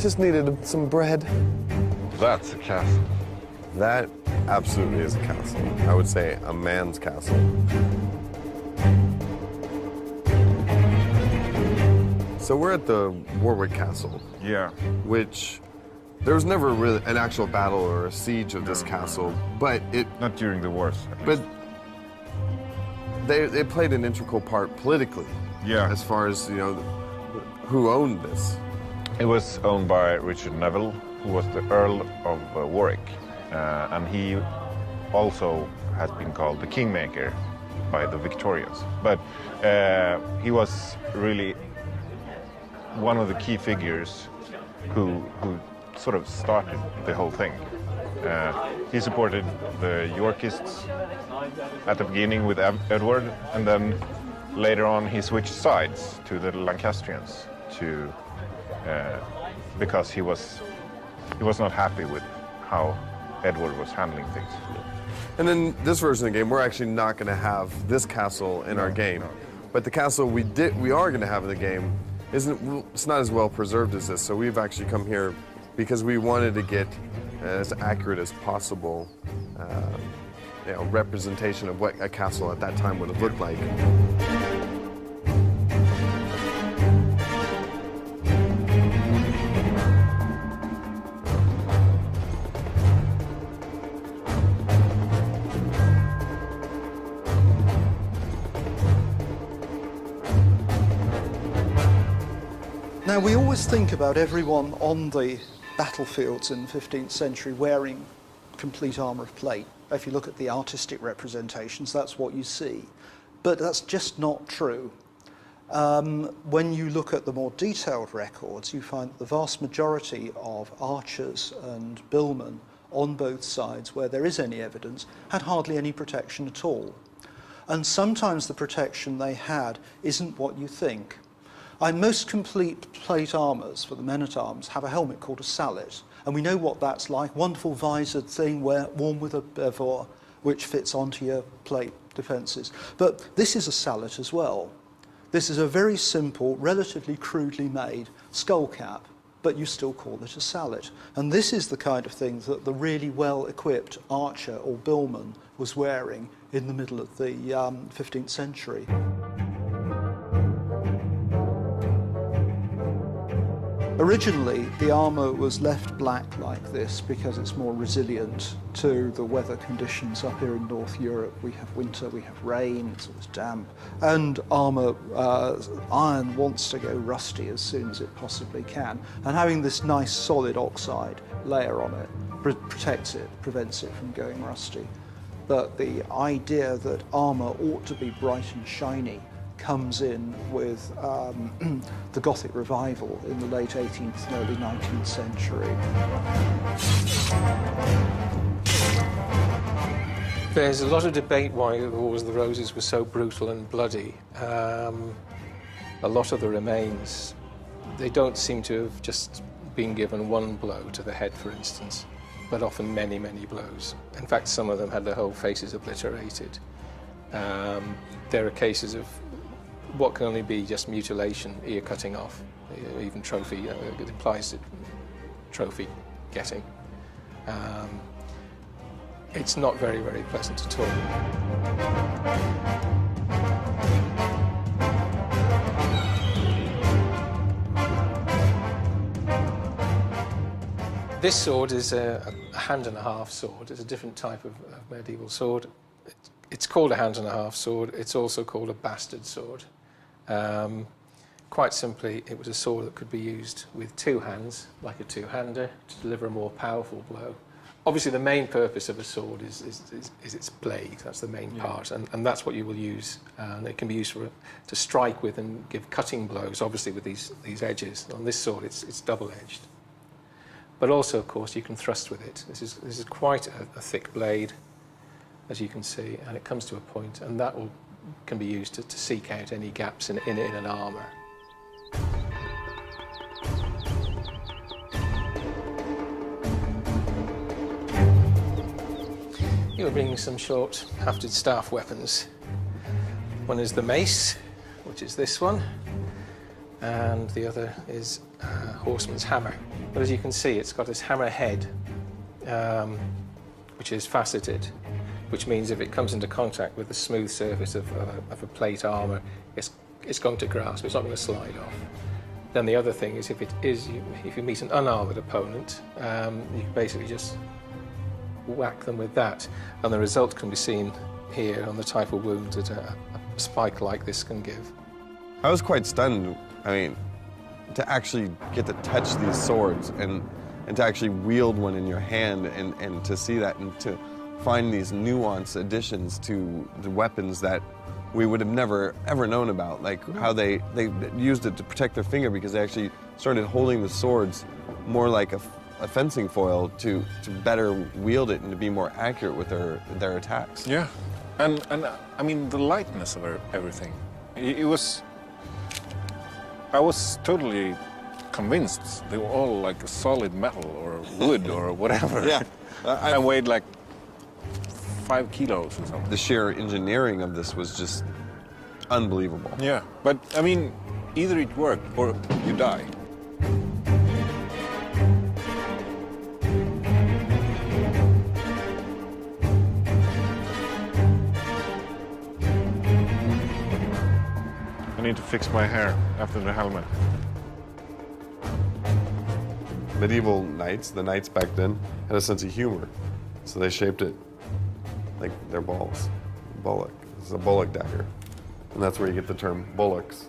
just needed some bread. That's a castle. That absolutely is a castle. I would say a man's castle. So we're at the Warwick Castle. Yeah. Which there was never really an actual battle or a siege of this castle, but it... Not during the wars. But they played an integral part politically. Yeah. As far as, you know, who owned this. It was owned by Richard Neville, who was the Earl of Warwick. And he also has been called the Kingmaker by the Victorians. But he was really one of the key figures who sort of started the whole thing. He supported the Yorkists at the beginning with Edward, and then later on he switched sides to the Lancastrians because he was not happy with how Edward was handling things. And in this version of the game, we're actually not going to have this castle in our game. No. But the castle we are going to have in the game it's not as well preserved as this. So we've actually come here because we wanted to get as accurate as possible you know, representation of what a castle at that time would have looked like. Now, we always think about everyone on the battlefields in the 15th century wearing complete armour of plate. If you look at the artistic representations, that's what you see. But that's just not true. When you look at the more detailed records, you find that the vast majority of archers and billmen on both sides, where there is any evidence, had hardly any protection at all. And sometimes the protection they had isn't what you think. Most complete plate armours for the men-at-arms have a helmet called a sallet, and we know what that's like, wonderful visored thing worn with a bevel which fits onto your plate defences. But this is a sallet as well. This is a very simple, relatively crudely made skull cap, but you still call it a sallet. And this is the kind of thing that the really well-equipped archer or billman was wearing in the middle of the 15th century. Originally, the armour was left black like this because it's more resilient to the weather conditions up here in North Europe. We have winter, we have rain, it's always damp. And armour, iron wants to go rusty as soon as it possibly can. And having this nice solid oxide layer on it protects it, prevents it from going rusty. But the idea that armour ought to be bright and shiny comes in with the Gothic revival in the late 18th and early 19th century. There's a lot of debate why the Wars of the Roses were so brutal and bloody. A lot of the remains, they don't seem to have just been given one blow to the head, for instance, but often many, many blows. In fact, some of them had their whole faces obliterated. There are cases of what can only be just mutilation, ear cutting off, even trophy, it implies trophy getting. It's not very, very pleasant at all. This sword is a hand-and-a-half sword. It's a different type of medieval sword. It's called a hand-and-a-half sword. It's also called a bastard sword. Quite simply, it was a sword that could be used with two hands, like a two-hander, to deliver a more powerful blow. Obviously, the main purpose of a sword is its blade. That's the main part, and that's what you will use. And it can be used to strike with and give cutting blows, obviously with these edges. On this sword, it's double-edged. But also, of course, you can thrust with it. This is quite a thick blade, as you can see, and it comes to a point, and that can be used to seek out any gaps in an armour. Here we're bringing some short hafted staff weapons. One is the mace, which is this one, and the other is a horseman's hammer. But as you can see, it's got this hammer head, which is faceted, which means if it comes into contact with the smooth surface of a plate armour, it's going to grasp, it's not going to slide off. Then the other thing is, if you meet an unarmoured opponent, you can basically just whack them with that, and the result can be seen here on the type of wound that a spike like this can give. I was quite stunned. I mean, to actually get to touch these swords and to actually wield one in your hand and to see that and to find these nuanced additions to the weapons that we would have never ever known about, like how they used it to protect their finger because they actually started holding the swords more like a fencing foil to better wield it and to be more accurate with their attacks. Yeah, and I mean the lightness of everything. It was. I was totally convinced they were all like solid metal or wood or whatever. Yeah, I weighed like 5 kilos or something. The sheer engineering of this was just unbelievable. Yeah, but I mean, either it worked or you die. I need to fix my hair after the helmet. Medieval knights, the knights back then, had a sense of humor, so they shaped it like their balls. Bullock. This is a bullock dagger, and that's where you get the term bullocks.